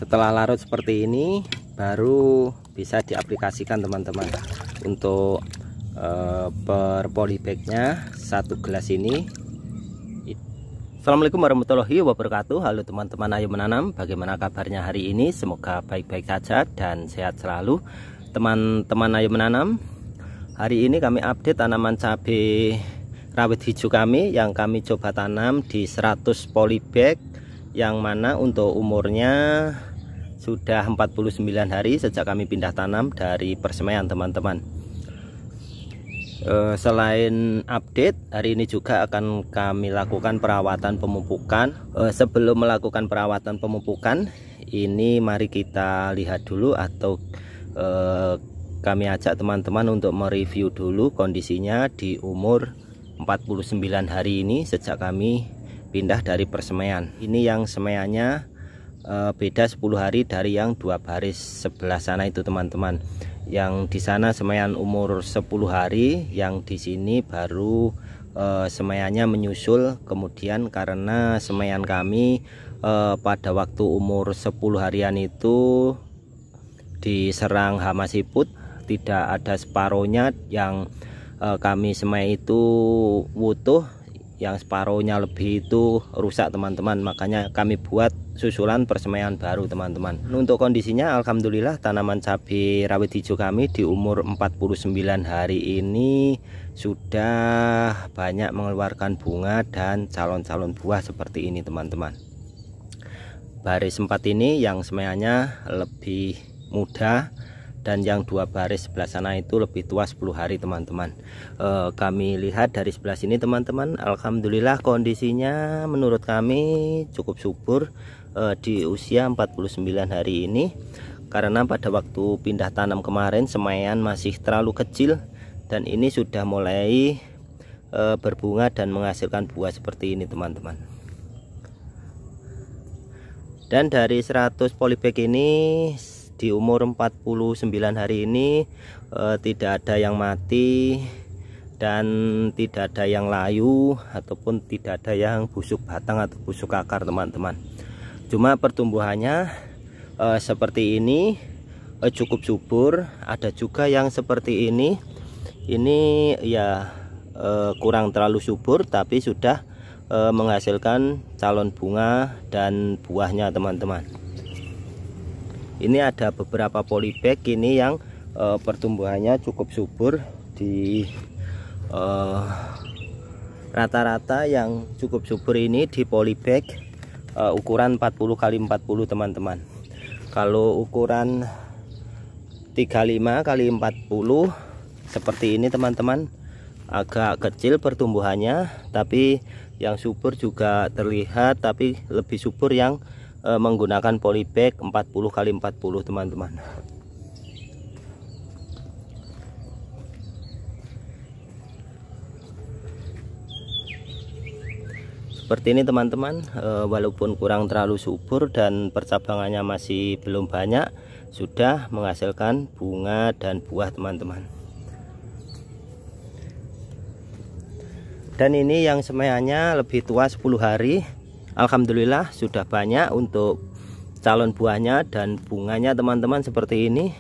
Setelah larut seperti ini baru bisa diaplikasikan teman-teman untuk per polybagnya 1 gelas ini. Assalamualaikum warahmatullahi wabarakatuh. Halo teman-teman Ayo Menanam, bagaimana kabarnya hari ini? Semoga baik-baik saja dan sehat selalu. Teman-teman Ayo Menanam, hari ini kami update tanaman cabai rawit hijau kami yang kami coba tanam di 100 polybag, yang mana untuk umurnya sudah 49 hari sejak kami pindah tanam dari persemaian teman-teman. Selain update, hari ini juga akan kami lakukan perawatan pemupukan. Sebelum melakukan perawatan pemupukan ini, mari kita lihat dulu atau kami ajak teman-teman untuk mereview dulu kondisinya di umur 49 hari ini sejak kami pindah dari persemaian. Ini yang semaiannya beda 10 hari dari yang 2 baris sebelah sana itu teman-teman. Yang di sana semaian umur 10 hari, yang di sini baru semaiannya menyusul. Kemudian karena semaian kami pada waktu umur 10 harian itu diserang hama siput, tidak ada separohnya. Yang kami semai itu utuh, yang separohnya lebih itu rusak teman-teman. Makanya kami buat susulan persemaian baru teman-teman. Untuk kondisinya alhamdulillah tanaman cabai rawit hijau kami di umur 49 hari ini sudah banyak mengeluarkan bunga dan calon-calon buah seperti ini teman-teman. Baris 4 ini yang semaiannya lebih muda, dan yang 2 baris sebelah sana itu lebih tua 10 hari teman-teman. Kami lihat dari sebelah sini teman-teman, alhamdulillah kondisinya menurut kami cukup subur di usia 49 hari ini. Karena pada waktu pindah tanam kemarin semaian masih terlalu kecil, dan ini sudah mulai berbunga dan menghasilkan buah seperti ini teman-teman. Dan dari 100 polybag ini di umur 49 hari ini tidak ada yang mati dan tidak ada yang layu ataupun tidak ada yang busuk batang atau busuk akar teman-teman. Cuma pertumbuhannya seperti ini cukup subur. Ada juga yang seperti ini ya kurang terlalu subur tapi sudah menghasilkan calon bunga dan buahnya teman-teman. Ini ada beberapa polybag ini yang pertumbuhannya cukup subur. Di rata-rata yang cukup subur ini di polybag ukuran 40 x 40 teman-teman. Kalau ukuran 35 x 40 seperti ini teman-teman, agak kecil pertumbuhannya, tapi yang subur juga terlihat, tapi lebih subur yang menggunakan polybag 40 x 40 teman-teman. Seperti ini teman-teman, walaupun kurang terlalu subur dan percabangannya masih belum banyak, sudah menghasilkan bunga dan buah teman-teman. Dan ini yang semaiannya lebih tua 10 hari. Alhamdulillah sudah banyak untuk calon buahnya dan bunganya teman-teman. Seperti ini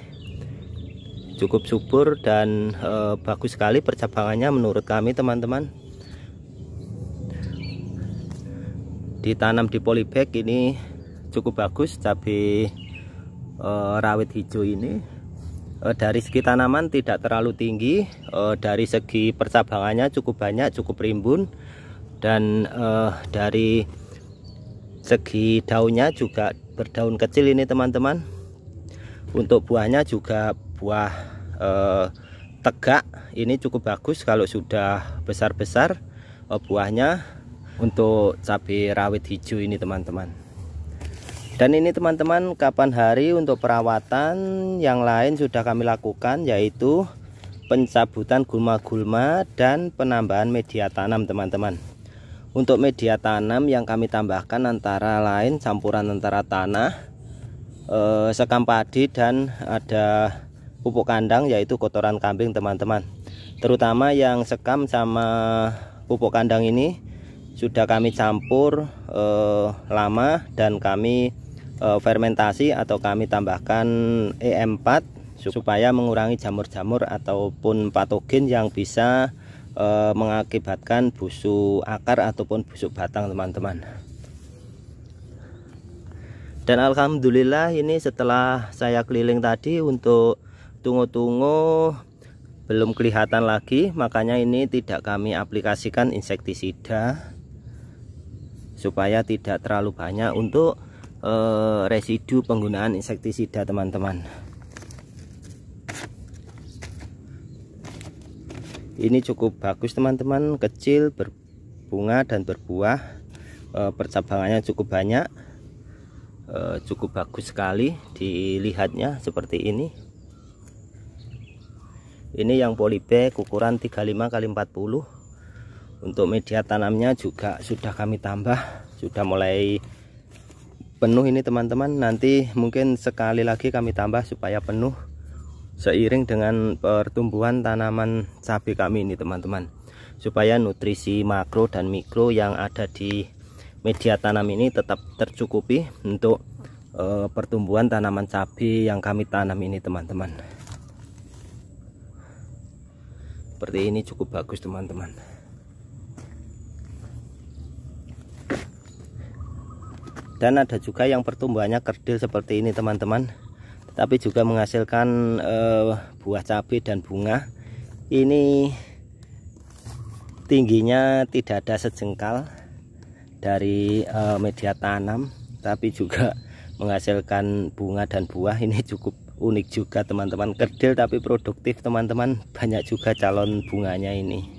cukup subur dan bagus sekali percabangannya menurut kami teman-teman. Ditanam di polybag ini cukup bagus cabai rawit hijau ini. Dari segi tanaman tidak terlalu tinggi, dari segi percabangannya cukup banyak, cukup rimbun, dan dari segi daunnya juga berdaun kecil ini teman-teman. Untuk buahnya juga buah tegak, ini cukup bagus kalau sudah besar-besar buahnya untuk cabai rawit hijau ini teman-teman. Dan ini teman-teman, kapan hari untuk perawatan yang lain sudah kami lakukan, yaitu pencabutan gulma-gulma dan penambahan media tanam teman-teman. Untuk media tanam yang kami tambahkan antara lain campuran antara tanah, sekam padi, dan ada pupuk kandang yaitu kotoran kambing teman-teman. Terutama yang sekam sama pupuk kandang ini sudah kami campur lama dan kami fermentasi atau kami tambahkan EM4 supaya mengurangi jamur-jamur ataupun patogen yang bisa mengakibatkan busuk akar ataupun busuk batang teman-teman. Dan alhamdulillah ini setelah saya keliling tadi untuk tungo-tungo belum kelihatan lagi, makanya ini tidak kami aplikasikan insektisida supaya tidak terlalu banyak untuk residu penggunaan insektisida teman-teman. Ini cukup bagus teman-teman, kecil, berbunga dan berbuah, percabangannya cukup banyak, cukup bagus sekali dilihatnya seperti ini. Ini yang polybag ukuran 35x40. Untuk media tanamnya juga sudah kami tambah, sudah mulai penuh ini teman-teman. Nanti mungkin sekali lagi kami tambah supaya penuh seiring dengan pertumbuhan tanaman cabai kami ini teman-teman, supaya nutrisi makro dan mikro yang ada di media tanam ini tetap tercukupi untuk pertumbuhan tanaman cabai yang kami tanam ini teman-teman. Seperti ini cukup bagus teman-teman. Dan ada juga yang pertumbuhannya kerdil seperti ini teman-teman, tetapi juga menghasilkan buah cabai dan bunga. Ini tingginya tidak ada sejengkal dari media tanam, tapi juga menghasilkan bunga dan buah. Ini cukup unik juga teman-teman, kerdil tapi produktif teman-teman, banyak juga calon bunganya ini.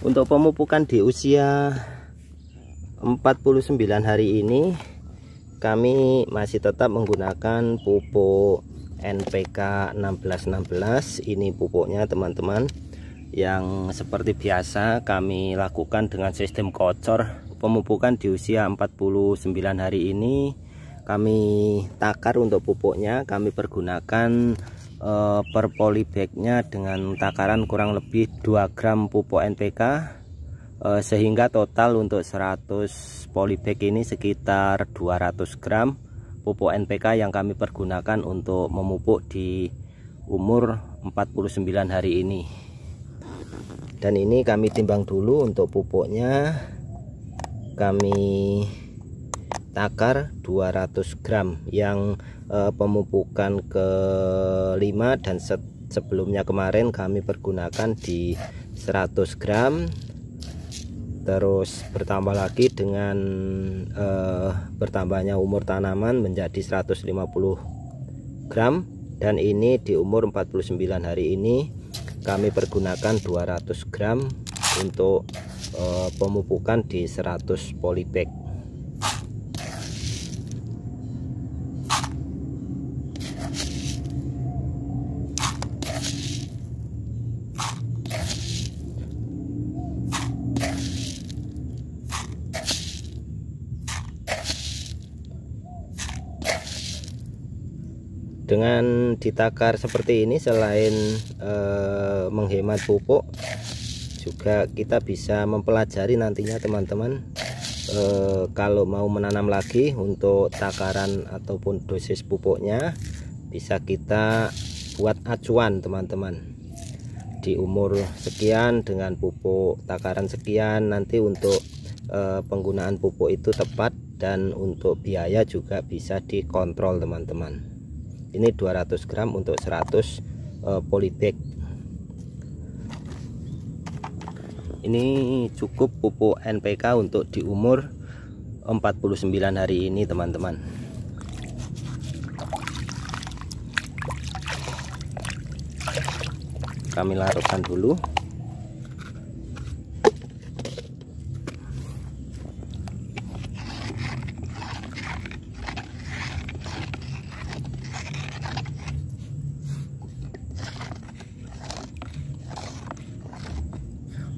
Untuk pemupukan di usia 49 hari ini kami masih tetap menggunakan pupuk NPK 1616. Ini pupuknya teman-teman, yang seperti biasa kami lakukan dengan sistem kocor. Pemupukan di usia 49 hari ini kami takar untuk pupuknya, kami pergunakan per polybagnya dengan takaran kurang lebih 2 gram pupuk NPK, sehingga total untuk 100 polybag ini sekitar 200 gram pupuk NPK yang kami pergunakan untuk memupuk di umur 49 hari ini. Dan ini kami timbang dulu untuk pupuknya, kami takar 200 gram yang pemupukan ke-5 dan sebelumnya kemarin kami pergunakan di 100 gram. Terus bertambah lagi dengan bertambahnya umur tanaman menjadi 150 gram, dan ini di umur 49 hari ini kami pergunakan 200 gram untuk pemupukan di 100 polybag. Dengan ditakar seperti ini, selain menghemat pupuk, juga kita bisa mempelajari nantinya teman-teman, kalau mau menanam lagi untuk takaran ataupun dosis pupuknya bisa kita buat acuan teman-teman. Di umur sekian dengan pupuk takaran sekian, nanti untuk penggunaan pupuk itu tepat, dan untuk biaya juga bisa dikontrol teman-teman. Ini 200 gram untuk 100 polybag. Ini cukup pupuk NPK untuk di umur 49 hari ini teman-teman. Kami larutkan dulu.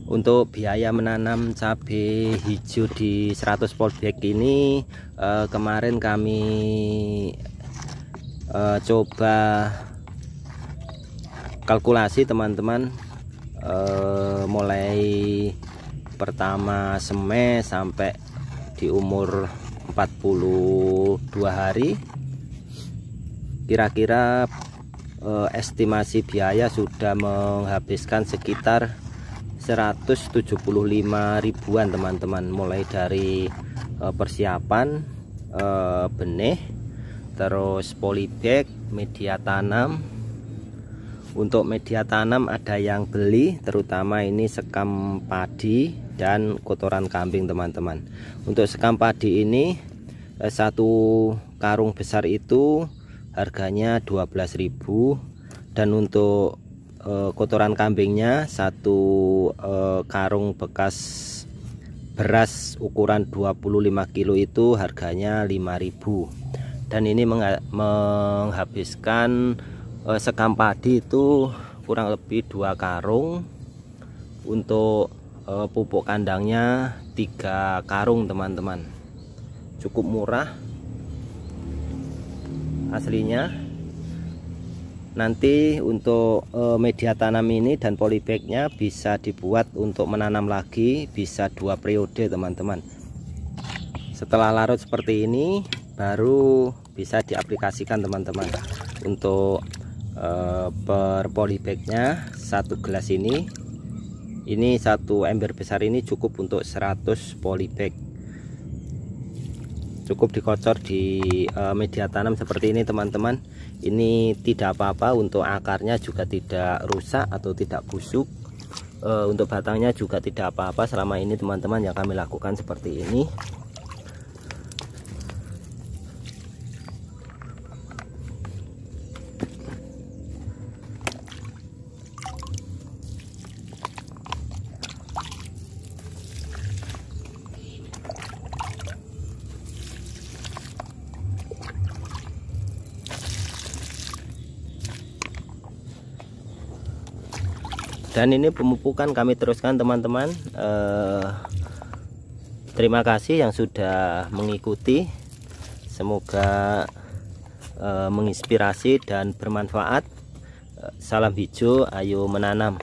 Untuk biaya menanam cabai hijau di 100 polybag ini, kemarin kami coba kalkulasi teman-teman, mulai pertama semai sampai di umur 42 hari, kira-kira estimasi biaya sudah menghabiskan sekitar 175 ribuan teman-teman, mulai dari persiapan benih, terus polybag, media tanam. Untuk media tanam ada yang beli, terutama ini sekam padi dan kotoran kambing teman-teman. Untuk sekam padi ini satu karung besar itu harganya 12.000, dan untuk kotoran kambingnya satu karung bekas beras ukuran 25 kilo itu harganya 5.000. Dan ini menghabiskan sekam padi itu kurang lebih 2 karung. Untuk pupuk kandangnya 3 karung teman-teman, cukup murah aslinya. Nanti untuk media tanam ini dan polybagnya bisa dibuat untuk menanam lagi, bisa 2 periode teman-teman. Setelah larut seperti ini baru bisa diaplikasikan teman-teman. Untuk per polybagnya 1 gelas ini satu ember besar ini cukup untuk 100 polybag. Cukup dikocor di media tanam seperti ini teman-teman. Ini tidak apa-apa, untuk akarnya juga tidak rusak atau tidak busuk. Untuk batangnya juga tidak apa-apa selama ini teman-teman yang kami lakukan seperti ini. Dan ini pemupukan kami teruskan teman-teman. Terima kasih yang sudah mengikuti, semoga menginspirasi dan bermanfaat. Salam hijau, ayo menanam.